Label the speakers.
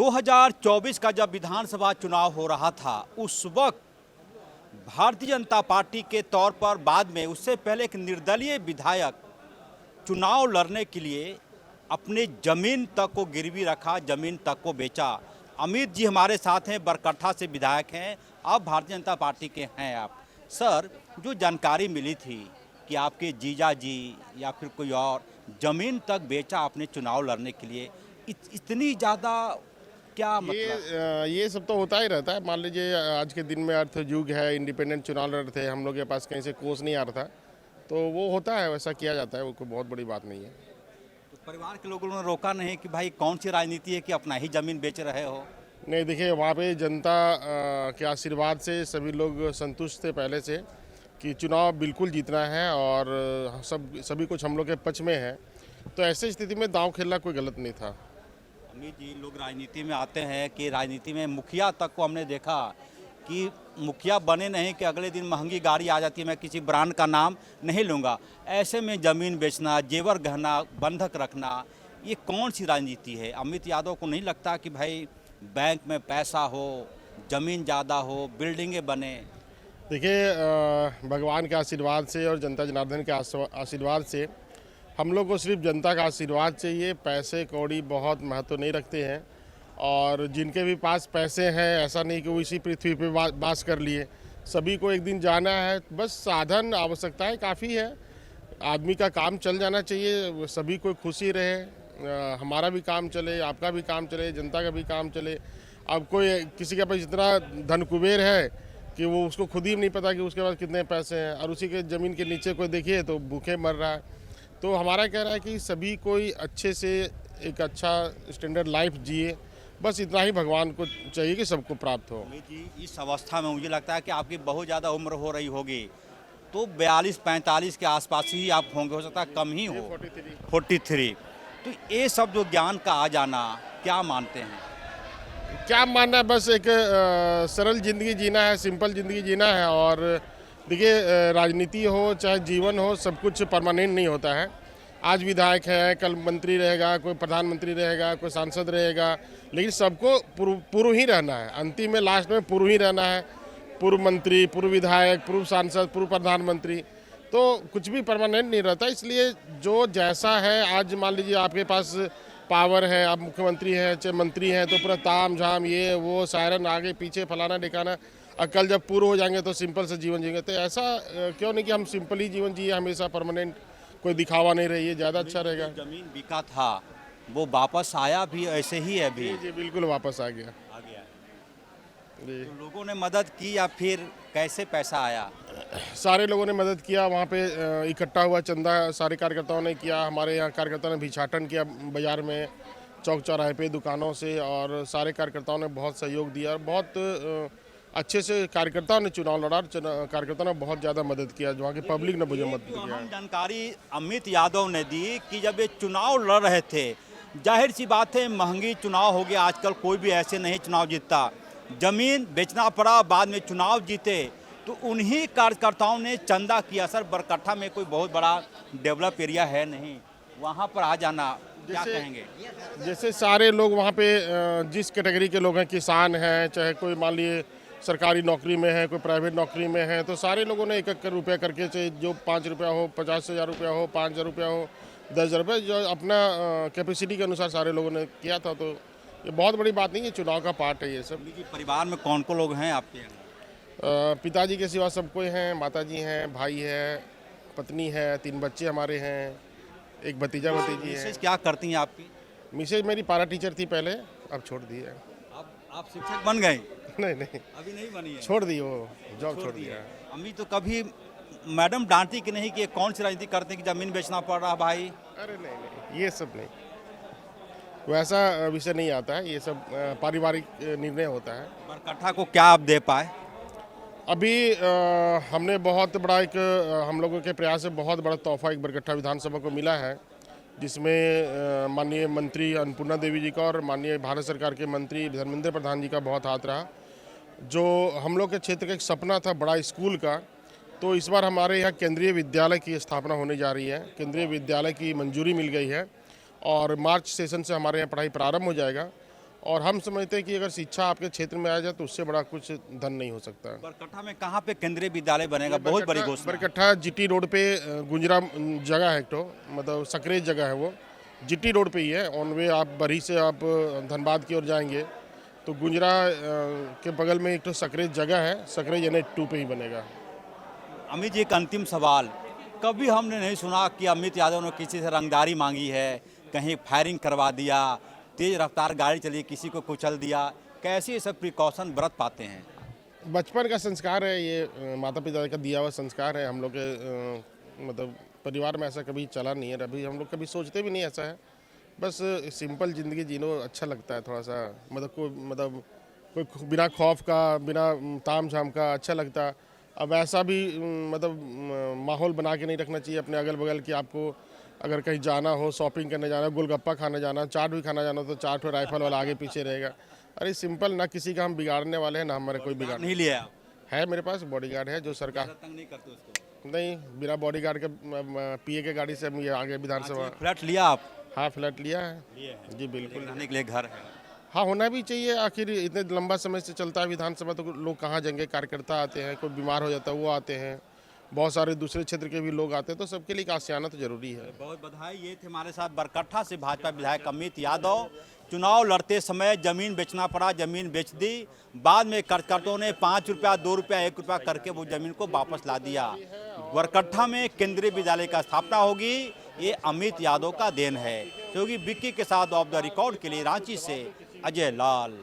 Speaker 1: 2024 का जब विधानसभा चुनाव हो रहा था, उस वक्त भारतीय जनता पार्टी के तौर पर, बाद में उससे पहले एक निर्दलीय विधायक चुनाव लड़ने के लिए अपने ज़मीन तक को गिरवी रखा, ज़मीन तक को बेचा। अमित जी हमारे साथ हैं, बरकट्ठा से विधायक हैं, आप भारतीय जनता पार्टी के हैं। आप सर, जो जानकारी मिली थी कि आपके जीजा जी या फिर कोई और ज़मीन तक बेचा अपने चुनाव लड़ने के लिए, इतनी ज़्यादा क्या मतलब?
Speaker 2: ये सब तो होता ही रहता है। मान लीजिए आज के दिन में अर्थ युग है, इंडिपेंडेंट चुनाव लड़ रहे थे, हम लोग के पास कहीं से कोस नहीं आ रहा था, तो वो होता है, वैसा किया जाता है, वो कोई बहुत बड़ी बात नहीं है।
Speaker 1: तो परिवार के लोगों ने रोका नहीं कि भाई कौन सी राजनीति है कि अपना ही ज़मीन बेच रहे हो?
Speaker 2: नहीं, देखिए वहाँ पे जनता के आशीर्वाद से सभी लोग संतुष्ट थे पहले से कि चुनाव बिल्कुल जीतना है और सभी कुछ हम लोग के पक्ष में है, तो ऐसी स्थिति में दांव खेलना कोई गलत नहीं था।
Speaker 1: अमित जी, लोग राजनीति में आते हैं कि राजनीति में मुखिया तक को हमने देखा कि मुखिया बने नहीं कि अगले दिन महंगी गाड़ी आ जाती है, मैं किसी ब्रांड का नाम नहीं लूँगा, ऐसे में ज़मीन बेचना, जेवर गहना बंधक रखना, ये कौन सी राजनीति है? अमित यादव को नहीं लगता कि भाई बैंक में पैसा हो, ज़मीन ज़्यादा हो, बिल्डिंगें बने?
Speaker 2: देखिए भगवान के आशीर्वाद से और जनता जनार्दन के आशीर्वाद से हम लोग को सिर्फ जनता का आशीर्वाद चाहिए। पैसे कौड़ी बहुत महत्व नहीं रखते हैं, और जिनके भी पास पैसे हैं, ऐसा नहीं कि वो इसी पृथ्वी पे वास कर लिए, सभी को एक दिन जाना है। बस साधन आवश्यकताएं काफ़ी है, आदमी का काम चल जाना चाहिए, सभी को खुशी रहे, हमारा भी काम चले, आपका भी काम चले, जनता का भी काम चले। अब कोई किसी के पास इतना धन कुबेर है कि वो उसको खुद ही नहीं पता कि उसके पास कितने पैसे हैं, और उसी के ज़मीन के नीचे कोई देखिए तो भूखे मर रहा है। तो हमारा कहना है कि सभी कोई अच्छे से एक अच्छा स्टैंडर्ड लाइफ जिए, बस इतना ही भगवान को चाहिए कि सबको प्राप्त हो।
Speaker 1: अमित जी, इस अवस्था में मुझे लगता है कि आपकी बहुत ज़्यादा उम्र हो रही होगी, तो 42-45 के आसपास ही आप होंगे, हो सकता है कम ही हो। 43। तो ये सब जो ज्ञान का आ जाना, क्या मानते हैं?
Speaker 2: क्या मानना है, बस एक सरल ज़िंदगी जीना है, सिंपल ज़िंदगी जीना है। और देखिए राजनीति हो चाहे जीवन हो, सब कुछ परमानेंट नहीं होता है। आज विधायक है, कल मंत्री रहेगा, कोई प्रधानमंत्री रहेगा, कोई सांसद रहेगा, लेकिन सबको पूर्व ही रहना है। अंतिम में लास्ट में पूर्व ही रहना है, पूर्व मंत्री, पूर्व विधायक, पूर्व सांसद, पूर्व प्रधानमंत्री, तो कुछ भी परमानेंट नहीं रहता। इसलिए जो जैसा है, आज मान लीजिए आपके पास पावर है, आप मुख्यमंत्री हैं चाहे मंत्री हैं, तो पूरा ताम झाम ये वो सायरन आगे पीछे फलाना ढिकाना, और कल जब पूर्व हो जाएंगे तो सिंपल से जीवन जिएंगे। तो ऐसा क्यों नहीं कि हम सिंपल ही जीवन जिए, हमेशा परमानेंट, कोई दिखावा नहीं रही है, ज़्यादा अच्छा रहेगा।
Speaker 1: जमीन बिका था वो वापस आया भी ऐसे ही है अभी?
Speaker 2: जी बिल्कुल वापस आ गया।
Speaker 1: जी। तो लोगों ने मदद की या फिर कैसे पैसा आया?
Speaker 2: सारे लोगों ने मदद किया, वहाँ पे इकट्ठा हुआ चंदा सारे कार्यकर्ताओं ने किया। हमारे यहाँ कार्यकर्ताओं ने भिक्षाटन किया बाज़ार में, चौक चौराहे पे, दुकानों से, और सारे कार्यकर्ताओं ने बहुत सहयोग दिया और बहुत अच्छे से कार्यकर्ताओं ने चुनाव लड़ा। कार्यकर्ताओं ने बहुत ज़्यादा मदद किया, वहाँ की पब्लिक ने मुझे मदद किया।
Speaker 1: जानकारी अमित यादव ने दी कि जब ये चुनाव लड़ रहे थे, जाहिर सी बात है महंगी चुनाव हो गया, आजकल कोई भी ऐसे नहीं चुनाव जीतता, जमीन बेचना पड़ा, बाद में चुनाव जीते, तो उन्हीं कार्यकर्ताओं ने चंदा किया। सर, बरकट्ठा में कोई बहुत बड़ा डेवलप एरिया है नहीं, वहाँ पर आ जाना, क्या कहेंगे?
Speaker 2: जैसे सारे लोग वहाँ पे जिस कैटेगरी के लोग हैं, किसान हैं, चाहे कोई मान लिए सरकारी नौकरी में है, कोई प्राइवेट नौकरी में है, तो सारे लोगों ने 1-1 रुपया करके, चाहे जो 5 रुपया हो, 50,000 रुपया हो, 5,000 रुपया हो, 10,000 रुपये, जो अपना कैपेसिटी के अनुसार सारे लोगों ने किया था। तो ये बहुत बड़ी बात नहीं है, चुनाव का पार्ट है ये सब।
Speaker 1: परिवार में कौन कौन लोग हैं आपके?
Speaker 2: पिताजी के सिवा सब कोई हैं, माताजी हैं, भाई है, पत्नी है, 3 बच्चे हमारे हैं, एक भतीजा भतीजी है।
Speaker 1: क्या करती हैं आपकी?
Speaker 2: मिसेज मेरी पारा टीचर थी पहले, अब छोड़ दी है।
Speaker 1: अब आप शिक्षक बन गए?
Speaker 2: नहीं,
Speaker 1: अभी नहीं बनी है,
Speaker 2: छोड़ दी, वो जॉब छोड़ दिया।
Speaker 1: अम्मी तो कभी मैडम डांटी कि नहीं कि कौन सी राजनीति करते हैं कि जमीन बेचना पड़ रहा भाई?
Speaker 2: अरे नहीं, ये सब नहीं, वैसा विषय नहीं आता है, ये सब पारिवारिक निर्णय होता है।
Speaker 1: बरकट्ठा को क्या आप दे पाए?
Speaker 2: अभी हमने बहुत बड़ा एक हम लोगों के प्रयास से बहुत बड़ा तोहफा एक बरकट्ठा विधानसभा को मिला है, जिसमें माननीय मंत्री अन्नपूर्णा देवी जी का और माननीय भारत सरकार के मंत्री धर्मेंद्र प्रधान जी का बहुत हाथ रहा। जो हम लोग के क्षेत्र का एक सपना था बड़ा स्कूल का, तो इस बार हमारे यहाँ केंद्रीय विद्यालय की स्थापना होने जा रही है। केंद्रीय विद्यालय की मंजूरी मिल गई है और मार्च सेशन से हमारे यहाँ पढ़ाई प्रारंभ हो जाएगा। और हम समझते हैं कि अगर शिक्षा आपके क्षेत्र में आ जाए तो उससे बड़ा कुछ धन नहीं हो सकता।
Speaker 1: बरकट्ठा में कहाँ पे केंद्रीय विद्यालय बनेगा? बहुत बड़ी घोषणा।
Speaker 2: बरकट्ठा जीटी रोड पे गुंजरा जगह है, तो मतलब सकरेज जगह है, वो जीटी रोड पे ही है। ऑन वे आप बरही से आप धनबाद की ओर जाएंगे तो गुंजरा के बगल में एक तो सकरेज जगह है, सकरेज NH2 पे ही बनेगा।
Speaker 1: अमित जी, एक अंतिम सवाल। कभी हमने नहीं सुना कि अमित यादव ने किसी से रंगदारी मांगी है, कहीं फायरिंग करवा दिया, तेज रफ्तार गाड़ी चली, किसी को कुचल दिया। कैसे ये सब प्रिकॉशन बरत पाते हैं?
Speaker 2: बचपन का संस्कार है ये, माता पिता का दिया हुआ संस्कार है। हम लोग के मतलब परिवार में ऐसा कभी चला नहीं है, अभी हम लोग कभी सोचते भी नहीं ऐसा है। बस सिंपल ज़िंदगी जीनो अच्छा लगता है, थोड़ा सा मतलब कोई बिना खौफ का, बिना ताम झाम का अच्छा लगता है। अब ऐसा भी मतलब माहौल बना के नहीं रखना चाहिए अपने अगल बगल कि आपको अगर कहीं जाना हो, शॉपिंग करने जाना, गोलगप्पा खाने जाना, चाट भी खाना जाना, तो चाट और राइफल वाला आगे पीछे रहेगा। अरे सिंपल, ना किसी का हम बिगाड़ने वाले हैं, ना हमारे कोई बिगाड़
Speaker 1: नहीं लिया आप?
Speaker 2: है। मेरे पास बॉडीगार्ड है जो सरकार
Speaker 1: तंग नहीं करते उसको?
Speaker 2: नहीं, बिना बॉडीगार्ड के PA के गाड़ी से हम ये आगे विधानसभा।
Speaker 1: फ्लैट लिया आप?
Speaker 2: हाँ, फ्लैट लिया है जी, बिल्कुल।
Speaker 1: रहने के लिए घर है?
Speaker 2: हाँ, होना भी चाहिए। आखिर इतने लंबा समय से चलता है विधानसभा, तो लोग कहाँ जाएंगे? कार्यकर्ता आते हैं, कोई बीमार हो जाता है वो आते हैं, बहुत सारे दूसरे क्षेत्र के भी लोग आते हैं, तो सबके लिए आसियाना तो जरूरी है।
Speaker 1: बहुत बधाई। ये थे हमारे साथ बरकट्ठा से भाजपा विधायक अमित यादव। चुनाव लड़ते समय जमीन बेचना पड़ा, जमीन बेच दी। बाद में कार्यकर्ताओं ने 5 रुपया, 2 रुपया, 1 रुपया करके वो जमीन को वापस ला दिया। बरकट्ठा में केंद्रीय विद्यालय का स्थापना होगी, ये अमित यादव का देन है। क्योंकि विक्की के साथ ऑफ द रिकॉर्ड के लिए रांची से अजय लाल।